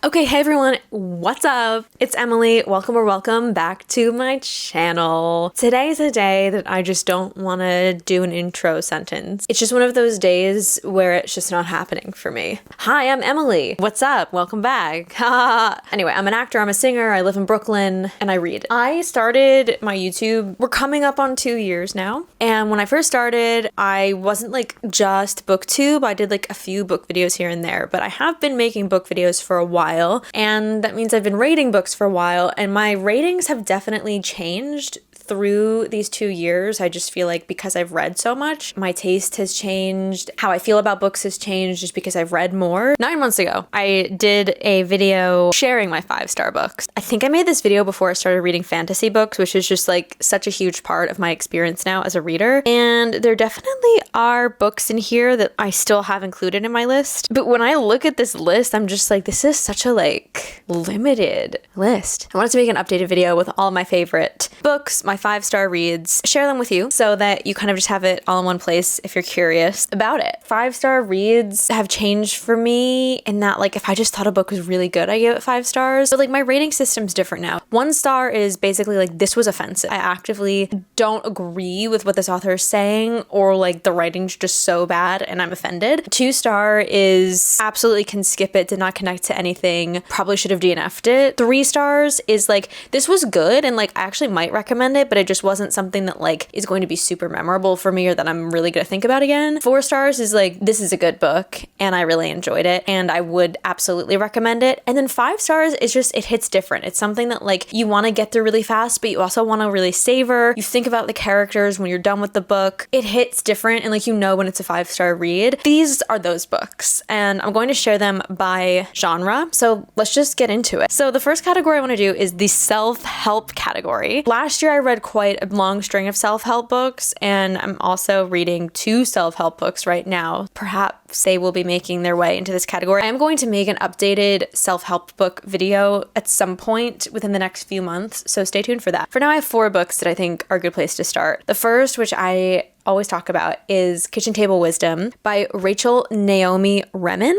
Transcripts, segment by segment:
Okay, hey everyone, what's up? It's Emily. Welcome back to my channel. Today's a day that I just don't want to do an intro sentence. It's just one of those days where it's just not happening for me. Hi, I'm Emily. What's up? Welcome back. Anyway, I'm an actor, I'm a singer, I live in Brooklyn, and I read. I started my YouTube, we're coming up on 2 years now, and when I first started, I wasn't like just booktube. I did like a few book videos here and there, but I have been making book videos for a while. And that means I've been rating books for a while, and my ratings have definitely changed through these 2 years. I just feel like because I've read so much, my taste has changed. How I feel about books has changed just because I've read more. 9 months ago, I did a video sharing my 5-star books. I think I made this video before I started reading fantasy books, which is just like such a huge part of my experience now as a reader. And there definitely are books in here that I still have included in my list. But when I look at this list, I'm just like, this is such a like limited list. I wanted to make an updated video with all my favorite books, my 5-star reads, share them with you so that you kind of just have it all in one place if you're curious about it. 5-star reads have changed for me in that like if I just thought a book was really good, I give it 5 stars. But like my rating system's different now. 1 star is basically like this was offensive. I actively don't agree with what this author is saying, or like the writing's just so bad and I'm offended. 2 star is absolutely can skip it, did not connect to anything, probably should have DNF'd it. 3 stars is like this was good and like I actually might recommend it, but it just wasn't something that like is going to be super memorable for me or that I'm really gonna think about again. 4 stars is like this is a good book and I really enjoyed it and I would absolutely recommend it. And then 5 stars is just it hits different. It's something that like you want to get through really fast, but you also want to really savor. You think about the characters when you're done with the book. It hits different and like you know when it's a 5-star read. These are those books and I'm going to share them by genre. So let's just get into it. So the first category I want to do is the self-help category. Last year I read quite a long string of self-help books, and I'm also reading 2 self-help books right now. Perhaps they will be making their way into this category. I am going to make an updated self-help book video at some point within the next few months, so stay tuned for that. For now, I have 4 books that I think are a good place to start. The first, which I always talk about, is Kitchen Table Wisdom by Rachel Naomi Remen.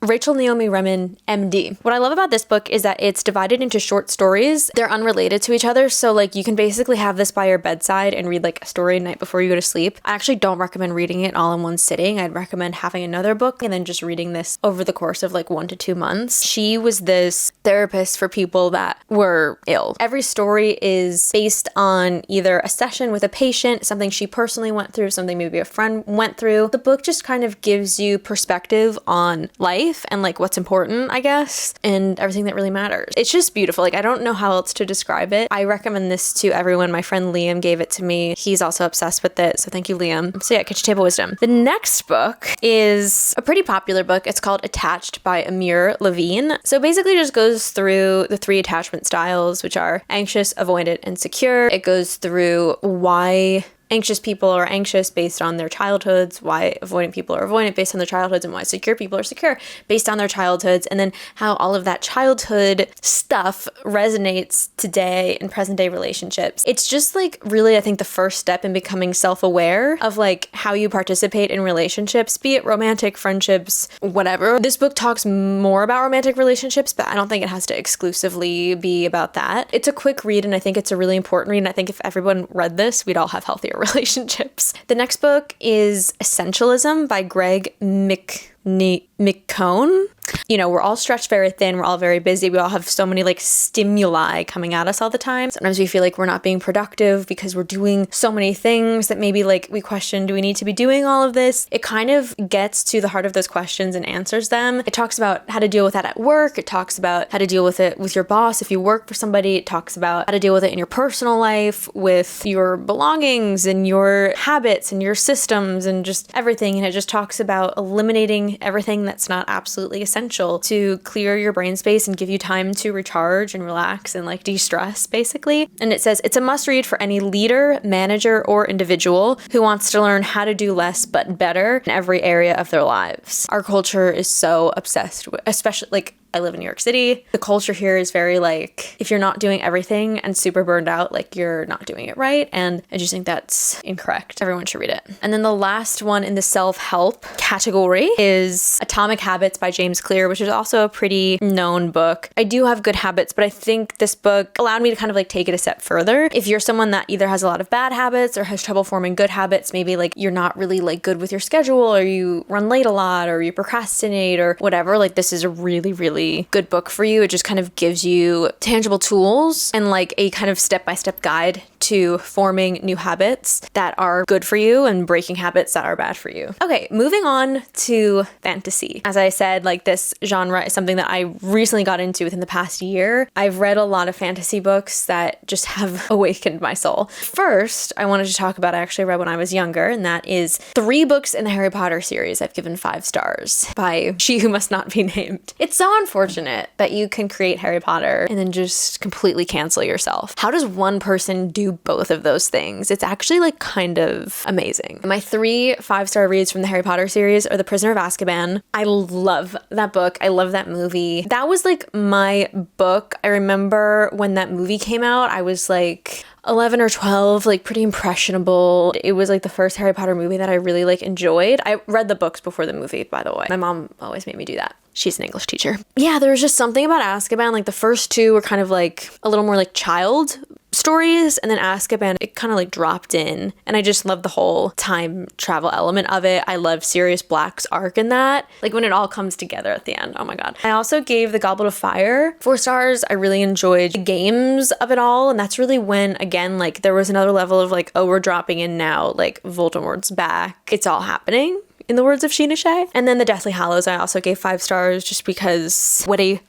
Rachel Naomi Remen, MD. What I love about this book is that it's divided into short stories. They're unrelated to each other, so like you can basically have this by your bedside and read like a story night before you go to sleep. I actually don't recommend reading it all in one sitting. I'd recommend having another book and then just reading this over the course of like 1 to 2 months. She was this therapist for people that were ill. Every story is based on either a session with a patient, something she personally went through, something maybe a friend went through. The book just kind of gives you perspective on life and like what's important, I guess, and everything that really matters. It's just beautiful. Like I don't know how else to describe it. I recommend this to everyone. My friend Liam gave it to me. He's also obsessed with it, so thank you, Liam. So yeah, Kitchen Table Wisdom. The next book is a pretty popular book. It's called Attached by Amir Levine. So basically just goes through the 3 attachment styles, which are anxious, avoidant, and secure. It goes through why anxious people are anxious based on their childhoods, why avoidant people are avoidant based on their childhoods, and why secure people are secure based on their childhoods, and then how all of that childhood stuff resonates today in present day relationships. It's just like really, I think, the first step in becoming self-aware of like how you participate in relationships, be it romantic, friendships, whatever. This book talks more about romantic relationships, but I don't think it has to exclusively be about that. It's a quick read, and I think it's a really important read, and I think if everyone read this, we'd all have healthier relationships. The next book is Essentialism by Greg McCone. You know, we're all stretched very thin. We're all very busy. We all have so many like stimuli coming at us all the time. Sometimes we feel like we're not being productive because we're doing so many things that maybe like we question, do we need to be doing all of this? It kind of gets to the heart of those questions and answers them. It talks about how to deal with that at work. It talks about how to deal with it with your boss if you work for somebody. It talks about how to deal with it in your personal life, with your belongings and your habits and your systems and just everything. And it just talks about eliminating everything that's not absolutely essential to clear your brain space and give you time to recharge and relax and like de-stress basically. And it says it's a must read for any leader, manager, or individual who wants to learn how to do less but better in every area of their lives. Our culture is so obsessed with, especially like I live in New York City. The culture here is very like, if you're not doing everything and super burned out, like you're not doing it right. And I just think that's incorrect. Everyone should read it. And then the last one in the self-help category is Atomic Habits by James Clear, which is also a pretty known book. I do have good habits, but I think this book allowed me to kind of like take it a step further. If you're someone that either has a lot of bad habits or has trouble forming good habits, maybe like you're not really like good with your schedule, or you run late a lot, or you procrastinate or whatever, like this is a really, really good book for you. It just kind of gives you tangible tools and like a kind of step-by-step guide to forming new habits that are good for you and breaking habits that are bad for you. Okay, moving on to fantasy. As I said, like this genre is something that I recently got into within the past year. I've read a lot of fantasy books that just have awakened my soul. First, I wanted to talk about, I actually read when I was younger, and that is 3 books in the Harry Potter series I've given 5 stars by She Who Must Not Be Named. It's so unfortunate that you can create Harry Potter and then just completely cancel yourself. How does one person do both of those things? It's actually like kind of amazing. My 3 5-star reads from the Harry Potter series are The Prisoner of Azkaban. I love that book. I love that movie. That was like my book. I remember when that movie came out, I was like 11 or 12, like pretty impressionable. It was like the first Harry Potter movie that I really like enjoyed. I read the books before the movie, by the way. My mom always made me do that. She's an English teacher. Yeah, there was just something about Azkaban. Like the first 2 were kind of like a little more like child stories, and then Azkaban, it kind of like dropped in, and I just love the whole time travel element of it. I love Sirius Black's arc in that, like when it all comes together at the end. Oh my god. I also gave The Goblet of Fire 4 stars. I really enjoyed the games of it all, and that's really when, again, like there was another level of like, oh, we're dropping in now, like Voldemort's back. It's all happening, in the words of Sheena Shea. And then The Deathly Hallows, I also gave 5 stars just because what a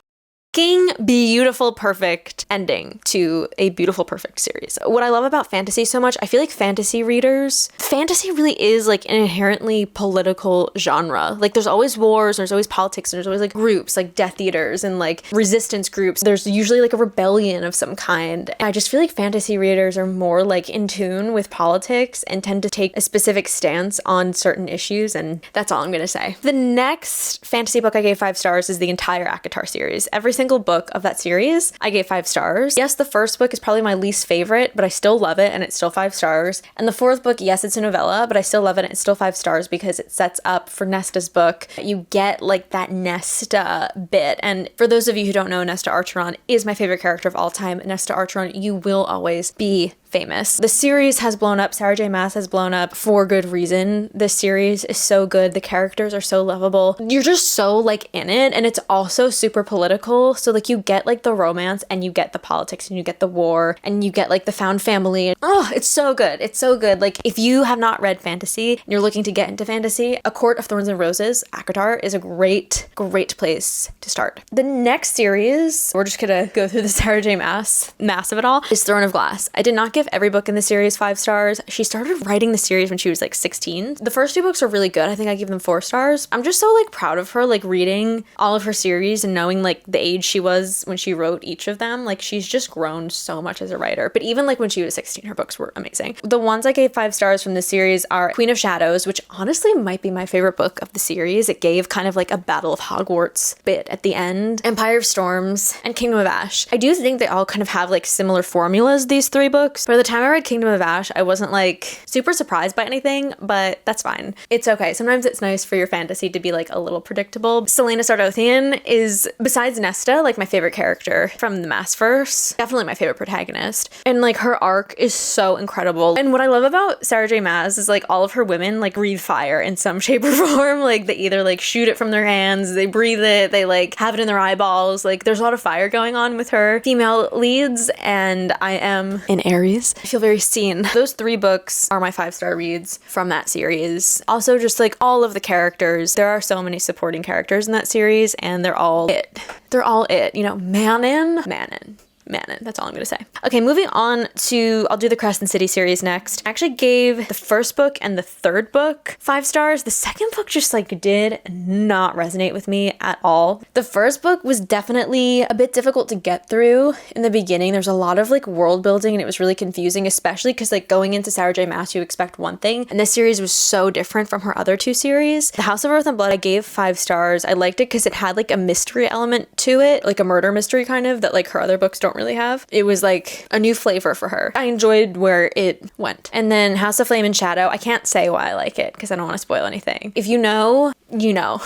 beautiful, perfect ending to a beautiful, perfect series. What I love about fantasy so much, I feel like fantasy really is like an inherently political genre. Like there's always wars, there's always politics, and there's always like groups like Death Eaters and like resistance groups. There's usually like a rebellion of some kind. I just feel like fantasy readers are more like in tune with politics and tend to take a specific stance on certain issues, and that's all I'm gonna say. The next fantasy book I gave 5 stars is the entire ACOTAR series. Every single book of that series I gave 5 stars. Yes, the first book is probably my least favorite, but I still love it and it's still 5 stars. And the 4th book, yes, it's a novella, but I still love it and it's still 5 stars because it sets up for Nesta's book. You get like that Nesta bit. And for those of you who don't know, Nesta Archeron is my favorite character of all time. Nesta Archeron, you will always be famous. The series has blown up. Sarah J. Maas has blown up for good reason. This series is so good. The characters are so lovable. You're just so like in it, and it's also super political. So like you get like the romance, and you get the politics, and you get the war, and you get like the found family. Oh, it's so good. It's so good. Like if you have not read fantasy and you're looking to get into fantasy, A Court of Thorns and Roses, ACOTAR, is a great place to start. The next series, we're just gonna go through the Sarah J. Maas of it all, is Throne of Glass. I did not give every book in the series 5 stars. She started writing the series when she was like 16. The first 2 books are really good. I think I give them 4 stars. I'm just so like proud of her, like reading all of her series and knowing like the age she was when she wrote each of them. Like she's just grown so much as a writer. But even like when she was 16, her books were amazing. The ones I gave 5 stars from the series are Queen of Shadows, which honestly might be my favorite book of the series. It gave kind of like a Battle of Hogwarts bit at the end. Empire of Storms and Kingdom of Ash. I do think they all kind of have like similar formulas, these 3 books. By the time I read Kingdom of Ash, I wasn't like super surprised by anything, but that's fine. It's okay. Sometimes it's nice for your fantasy to be like a little predictable. Selena Sardothian is, besides Nesta, like my favorite character from the Maasverse. Definitely my favorite protagonist. And like her arc is so incredible. And what I love about Sarah J. Maas is like all of her women like breathe fire in some shape or form. Like they either like shoot it from their hands, they breathe it, they like have it in their eyeballs. Like there's a lot of fire going on with her female leads, and I am an Aries. I feel very seen. Those 3 books are my 5-star reads from that series. Also, just like all of the characters, there are so many supporting characters in that series, and they're all it. They're all it. You know, Manon. Manon. That's all I'm going to say. Okay, moving on to, I'll do the Crescent City series next. I actually gave the first book and the third book 5 stars. The second book just like did not resonate with me at all. The first book was definitely a bit difficult to get through in the beginning. There's a lot of like world building and it was really confusing, especially because like going into Sarah J Maas, you expect one thing, and this series was so different from her other 2 series. The House of Earth and Blood, I gave 5 stars. I liked it because it had like a mystery element to it, like a murder mystery kind of, that like her other books don't really have. It was like a new flavor for her. I enjoyed where it went. And then House of Flame and Shadow, I can't say why I like it because I don't want to spoil anything. If you know, you know.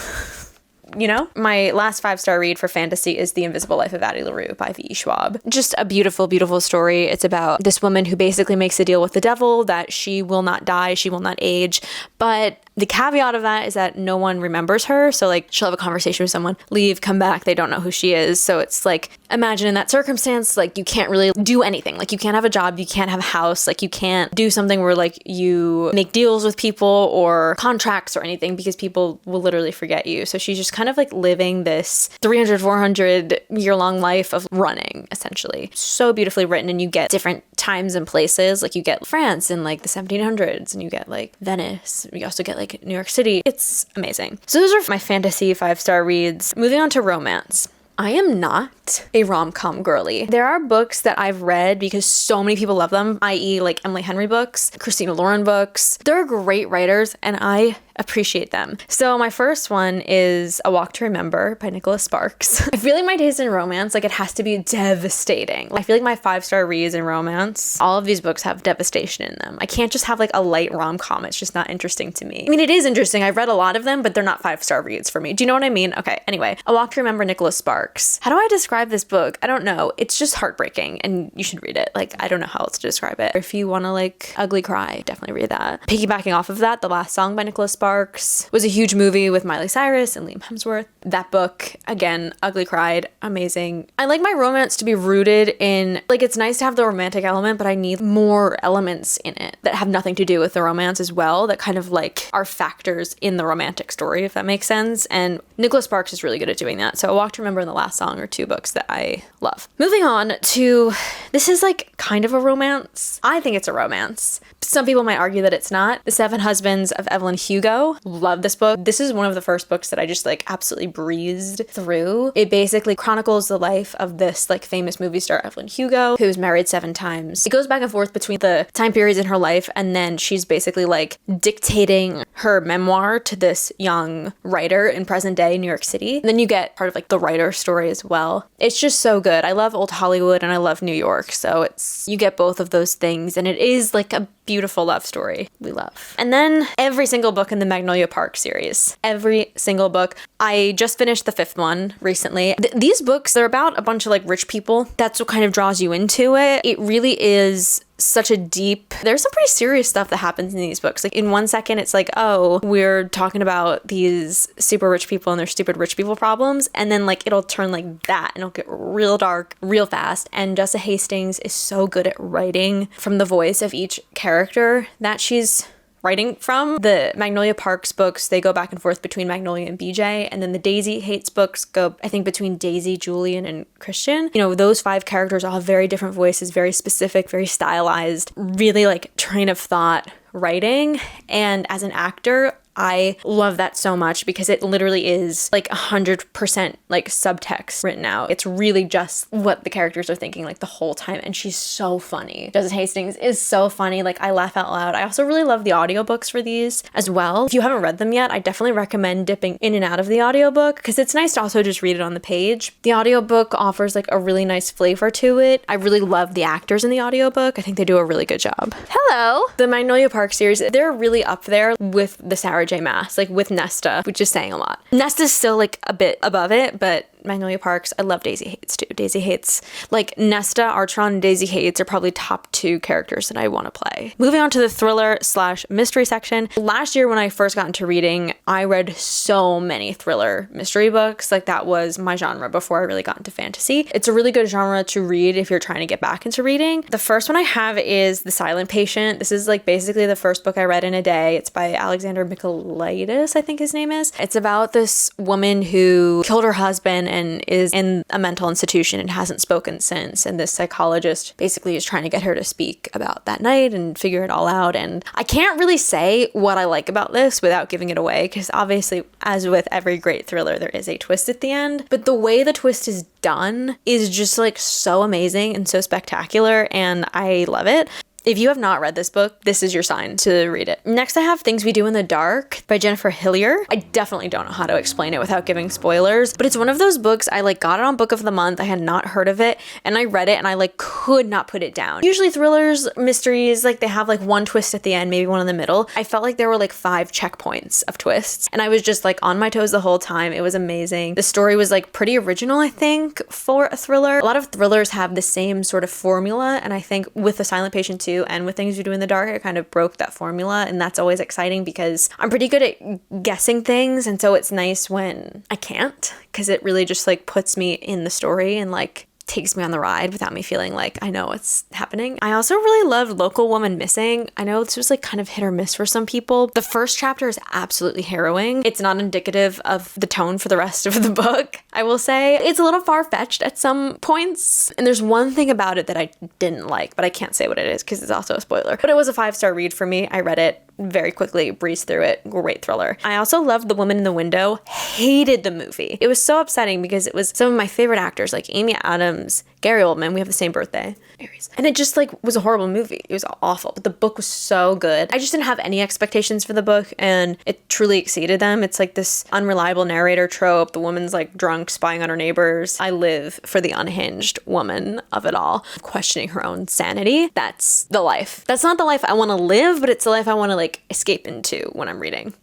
You know? My last 5-star read for fantasy is The Invisible Life of Addie LaRue by V.E. Schwab. Just a beautiful, beautiful story. It's about this woman who basically makes a deal with the devil that she will not die, she will not age, but the caveat of that is that no one remembers her. So like she'll have a conversation with someone, leave, come back, they don't know who she is. So it's like, imagine in that circumstance, like you can't really do anything. Like you can't have a job, you can't have a house, like you can't do something where like you make deals with people or contracts or anything because people will literally forget you. So she's just kind of like living this 300, 400 year long life of running essentially. So beautifully written, and you get different times and places. Like you get France in like the 1700s, and you get like Venice. You also get like New York City. It's amazing. So those are my fantasy 5-star reads. Moving on to romance. I am not a rom-com girly. There are books that I've read because so many people love them, i.e. like Emily Henry books, Christina Lauren books. They're great writers and I appreciate them. So my first one is A Walk to Remember by Nicholas Sparks. I feel like my taste in romance, like it has to be devastating. I feel like my 5-star reads in romance, all of these books have devastation in them. I can't just have like a light rom-com. It's just not interesting to me. I mean, it is interesting. I've read a lot of them, but they're not 5-star reads for me. Do you know what I mean? Okay, anyway, A Walk to Remember, Nicholas Sparks. How do I describe this book? I don't know. It's just heartbreaking and you should read it. Like, I don't know how else to describe it. If you want to like ugly cry, definitely read that. Piggybacking off of that, The Last Song by Nicholas Sparks was a huge movie with Miley Cyrus and Liam Hemsworth. That book, again, ugly cried, amazing. I like my romance to be rooted in, like, it's nice to have the romantic element, but I need more elements in it that have nothing to do with the romance as well, that kind of like are factors in the romantic story, if that makes sense. And Nicholas Sparks is really good at doing that. So A Walk to Remember and The Last Song are 2 books that I love. Moving on to, this is like kind of a romance. I think it's a romance. Some people might argue that it's not. The 7 Husbands of Evelyn Hugo. Love this book. This is one of the first books that I just like absolutely breezed through. It basically chronicles the life of this like famous movie star Evelyn Hugo, who's married 7 times. It goes back and forth between the time periods in her life, and then she's basically like dictating her memoir to this young writer in present day New York City. And then you get part of like the writer's story as well. It's just so good. I love old Hollywood and I love New York. So you get both of those things, and it is like a beautiful love story we love. And then every single book in the Magnolia Park series. Every single book. I just finished the 5th one recently. These books, they're about a bunch of like rich people. That's what kind of draws you into it. It really is such a deep, there's some pretty serious stuff that happens in these books. Like in one second it's like, oh, we're talking about these super rich people and their stupid rich people problems, and then like it'll turn like that and it'll get real dark real fast. And Jessa Hastings is so good at writing from the voice of each character that she's writing from. The Magnolia Parks books, they go back and forth between Magnolia and BJ, and then the Daisy Hates books go, I think, between Daisy, Julian, and Christian. You know, those 5 characters all have very different voices, very specific, very stylized, really like train of thought writing. And as an actor, I love that so much because it literally is like 100% like subtext written out. It's really just what the characters are thinking like the whole time, and she's so funny. Jessica Hastings is so funny. Like I laugh out loud. I also really love the audiobooks for these as well. If you haven't read them yet, I definitely recommend dipping in and out of the audiobook because it's nice to also just read it on the page. The audiobook offers like a really nice flavor to it. I really love the actors in the audiobook. I think they do a really good job. Hello! The Magnolia Park series, they're really up there with the Sarah J Maas, like with Nesta, which is saying a lot. Nesta's still like a bit above it, but Magnolia Parks, I love Daisy Hates too. Daisy Hates, like Nesta, Artron, and Daisy Hates are probably top 2 characters that I want to play. Moving on to the thriller / mystery section. Last year when I first got into reading, I read so many thriller mystery books. Like that was my genre before I really got into fantasy. It's a really good genre to read if you're trying to get back into reading. The first one I have is The Silent Patient. This is like basically the first book I read in a day. It's by Alexander Michaelides, I think his name is. It's about this woman who killed her husband and is in a mental institution and hasn't spoken since. And this psychologist basically is trying to get her to speak about that night and figure it all out. And I can't really say what I like about this without giving it away, because obviously, as with every great thriller, there is a twist at the end. But the way the twist is done is just like so amazing and so spectacular, and I love it. If you have not read this book, this is your sign to read it. Next, I have Things We Do in the Dark by Jennifer Hillier. I definitely don't know how to explain it without giving spoilers, but it's one of those books I like got it on Book of the Month. I had not heard of it, and I read it and I like could not put it down. Usually thrillers, mysteries, like they have like one twist at the end, maybe one in the middle. I felt like there were like 5 checkpoints of twists, and I was just like on my toes the whole time. It was amazing. The story was like pretty original, I think, for a thriller. A lot of thrillers have the same sort of formula, and I think with The Silent Patient 2 and with Things You Do in the Dark, I kind of broke that formula, and that's always exciting because I'm pretty good at guessing things, and so it's nice when I can't, because it really just like puts me in the story and like takes me on the ride without me feeling like I know what's happening. I also really loved Local Woman Missing. I know this was like kind of hit or miss for some people. The first chapter is absolutely harrowing. It's not indicative of the tone for the rest of the book, I will say. It's a little far-fetched at some points, and there's one thing about it that I didn't like, but I can't say what it is because it's also a spoiler. But it was a 5-star read for me. I read it very quickly, breezed through it. Great thriller. I also loved The Woman in the Window. Hated the movie. It was so upsetting because it was some of my favorite actors like Amy Adams, Gary Oldman. We have the same birthday. Aries. And it just like was a horrible movie. It was awful, but the book was so good. I just didn't have any expectations for the book, and it truly exceeded them. It's like this unreliable narrator trope. The woman's like drunk, spying on her neighbors. I live for the unhinged woman of it all, questioning her own sanity. That's the life. That's not the life I want to live, but it's the life I want to like escape into when I'm reading.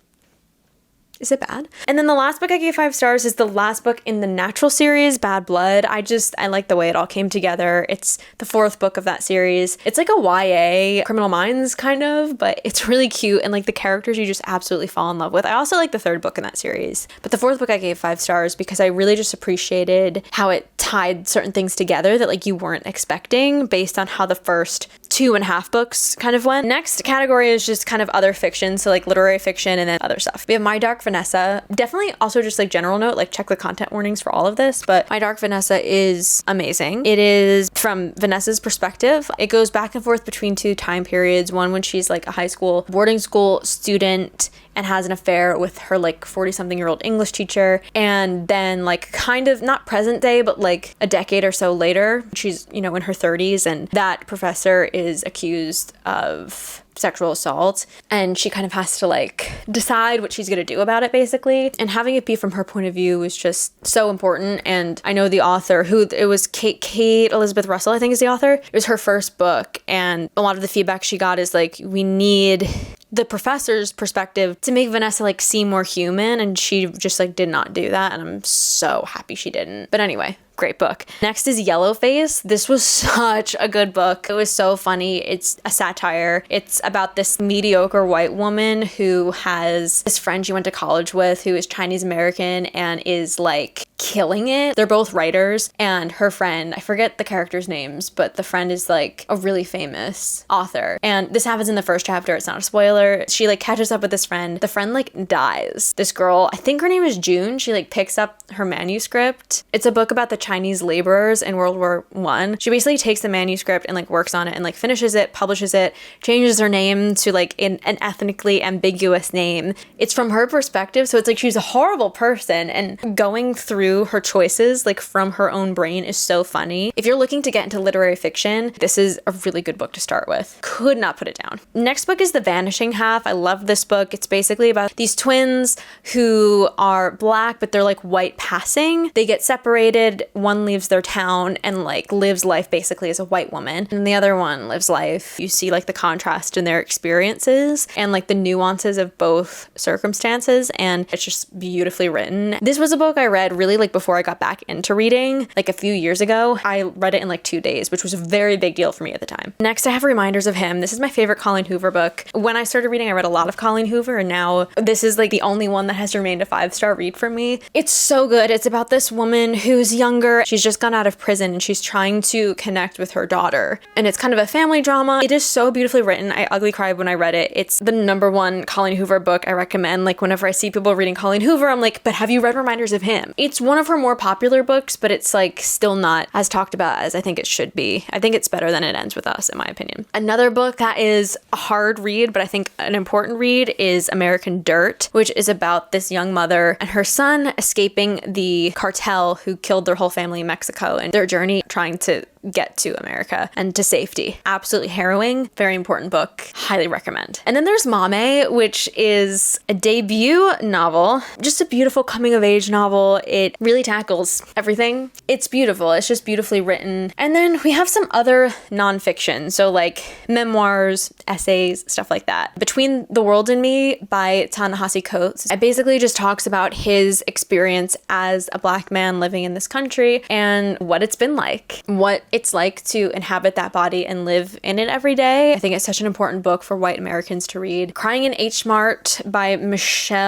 Is it bad? And then the last book I gave 5 stars is the last book in the Natural series, Bad Blood. I like the way it all came together. It's the 4th book of that series. It's like a YA Criminal Minds kind of, but it's really cute, and like the characters you just absolutely fall in love with. I also like the 3rd book in that series, but the 4th book I gave 5 stars because I really just appreciated how it tied certain things together that like you weren't expecting based on how the first 2.5 books kind of went. Next category is just kind of other fiction, so like literary fiction and then other stuff. We have My Dark Vanessa. Definitely also just like general note, like check the content warnings for all of this, but My Dark Vanessa is amazing. It is from Vanessa's perspective. It goes back and forth between 2 time periods, one when she's like a high school boarding school student and has an affair with her like 40-something-year-old English teacher, and then like kind of not present day, but like a decade or so later, she's, you know, in her 30s, and that professor is accused of sexual assault, and she kind of has to like decide what she's gonna do about it basically, and having it be from her point of view is just so important. And I know the author, who it was Kate Elizabeth Russell, I think is the author. It was her first book, and a lot of the feedback she got is like, we need the professor's perspective to make Vanessa like seem more human, and she just like did not do that, and I'm so happy she didn't. But anyway, great book. Next is Yellowface. This was such a good book. It was so funny. It's a satire. It's about this mediocre white woman who has this friend she went to college with who is Chinese American and is like killing it. They're both writers, and her friend, I forget the characters' names, but the friend is like a really famous author. And this happens in the first chapter. It's not a spoiler. She like catches up with this friend. The friend like dies. This girl, I think her name is June, she like picks up her manuscript. It's a book about the Chinese laborers in World War I. She basically takes the manuscript and like works on it and like finishes it, publishes it, changes her name to like an ethnically ambiguous name. It's from her perspective, so it's like she's a horrible person, and going through her choices like from her own brain is so funny. If you're looking to get into literary fiction, this is a really good book to start with. Could not put it down. Next book is The Vanishing Half. I love this book. It's basically about these twins who are black, but they're like white passing. They get separated. One leaves their town and like lives life basically as a white woman, and the other one lives life. You see like the contrast in their experiences and like the nuances of both circumstances, and it's just beautifully written. This was a book I read really like before I got back into reading, like a few years ago. I read it in like 2 days, which was a very big deal for me at the time. Next, I have Reminders of Him. This is my favorite Colleen Hoover book. When I started reading, I read a lot of Colleen Hoover, and now this is like the only one that has remained a 5-star read for me. It's so good. It's about this woman who's younger. She's just gone out of prison, and she's trying to connect with her daughter. And it's kind of a family drama. It is so beautifully written. I ugly cried when I read it. It's the #1 Colleen Hoover book I recommend. Like whenever I see people reading Colleen Hoover, I'm like, but have you read Reminders of Him? It's one of her more popular books, but it's like still not as talked about as I think it should be. I think it's better than It Ends With Us, in my opinion. Another book that is a hard read, but I think an important read, is American Dirt, which is about this young mother and her son escaping the cartel who killed their whole family in Mexico, and their journey trying to get to America and to safety. Absolutely harrowing, very important book. Highly recommend. And then there's Mame, which is a debut novel, just a beautiful coming of age novel. It really tackles everything. It's beautiful. It's just beautifully written. And then we have some other nonfiction, so like memoirs, essays, stuff like that. Between the World and Me by Ta-Nehisi Coates, it basically just talks about his experience as a Black man living in this country and what it's been like, what it's like to inhabit that body and live in it every day. I think it's such an important book for white Americans to read. Crying in H Mart by Michelle,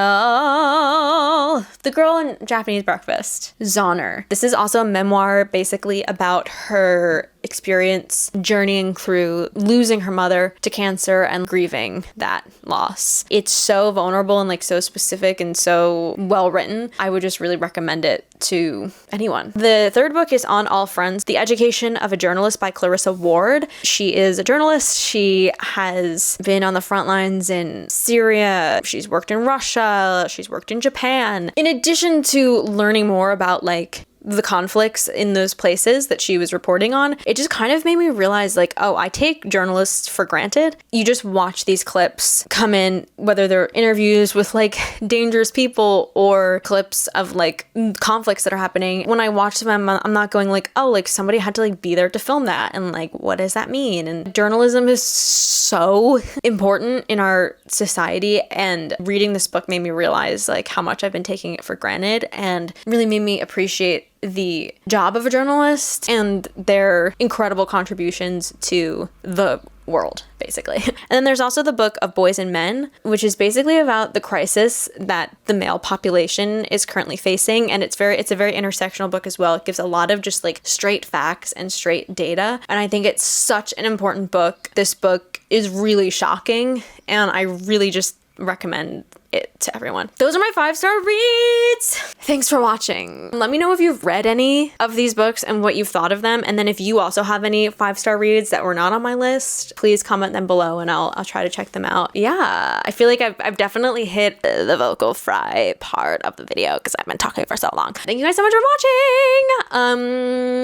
the girl in Japanese Breakfast, Zahner. This is also a memoir basically about her experience journeying through losing her mother to cancer and grieving that loss. It's so vulnerable and like so specific and so well written. I would just really recommend it to anyone. The third book is On All Fronts, The Education of a Journalist by Clarissa Ward. She is a journalist. She has been on the front lines in Syria. She's worked in Russia. She's worked in Japan. In addition to learning more about like the conflicts in those places that she was reporting on, it just kind of made me realize like, oh, I take journalists for granted. You just watch these clips come in, whether they're interviews with like dangerous people or clips of like conflicts that are happening. When I watch them, I'm not going like, oh, like somebody had to like be there to film that. And like, what does that mean? And journalism is so important in our society. And reading this book made me realize like how much I've been taking it for granted, and really made me appreciate the job of a journalist and their incredible contributions to the world, basically. And then there's also the book of Boys and Men, which is basically about the crisis that the male population is currently facing. And it's a very intersectional book as well. It gives a lot of just like straight facts and straight data. And I think it's such an important book. This book is really shocking, and I really just recommend it to everyone. Those are my 5-star reads. Thanks for watching. Let me know if you've read any of these books and what you've thought of them. And then if you also have any 5-star reads that were not on my list, please comment them below and I'll try to check them out. Yeah, I feel like I've definitely hit the vocal fry part of the video because I've been talking for so long. Thank you guys so much for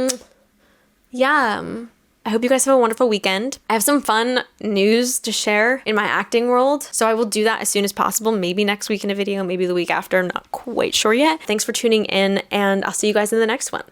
watching. I hope you guys have a wonderful weekend. I have some fun news to share in my acting world, so I will do that as soon as possible. Maybe next week in a video, maybe the week after. I'm not quite sure yet. Thanks for tuning in, and I'll see you guys in the next one.